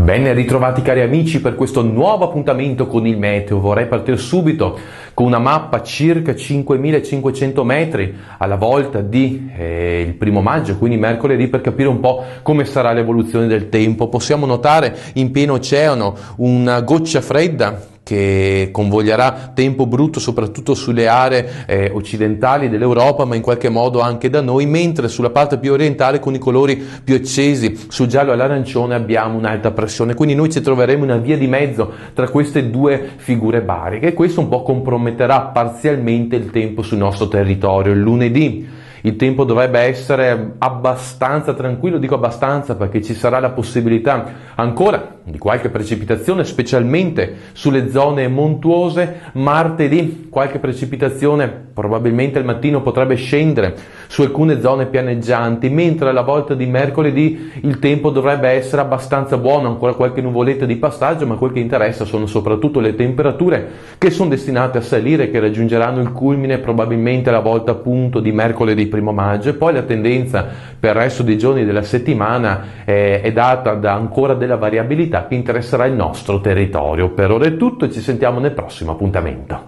Ben ritrovati cari amici per questo nuovo appuntamento con il meteo. Vorrei partire subito con una mappa circa 5500 metri alla volta di il 1° maggio, quindi mercoledì, per capire un po' come sarà l'evoluzione del tempo. Possiamo notare in pieno oceano una goccia fredda che convoglierà tempo brutto soprattutto sulle aree occidentali dell'Europa, ma in qualche modo anche da noi, mentre sulla parte più orientale, con i colori più accesi, sul giallo e l'arancione, abbiamo un'alta pressione. Quindi noi ci troveremo una via di mezzo tra queste due figure bariche, e questo un po' comprometterà parzialmente il tempo sul nostro territorio. Il lunedì il tempo dovrebbe essere abbastanza tranquillo, dico abbastanza perché ci sarà la possibilità ancora di qualche precipitazione, specialmente sulle zone montuose. Martedì qualche precipitazione probabilmente al mattino potrebbe scendere su alcune zone pianeggianti, mentre alla volta di mercoledì il tempo dovrebbe essere abbastanza buono, ancora qualche nuvoletta di passaggio, ma quel che interessa sono soprattutto le temperature, che sono destinate a salire, che raggiungeranno il culmine probabilmente alla volta appunto di mercoledì 1° maggio, e poi la tendenza per il resto dei giorni della settimana è data da ancora della variabilità che interesserà il nostro territorio. Per ora è tutto e ci sentiamo nel prossimo appuntamento.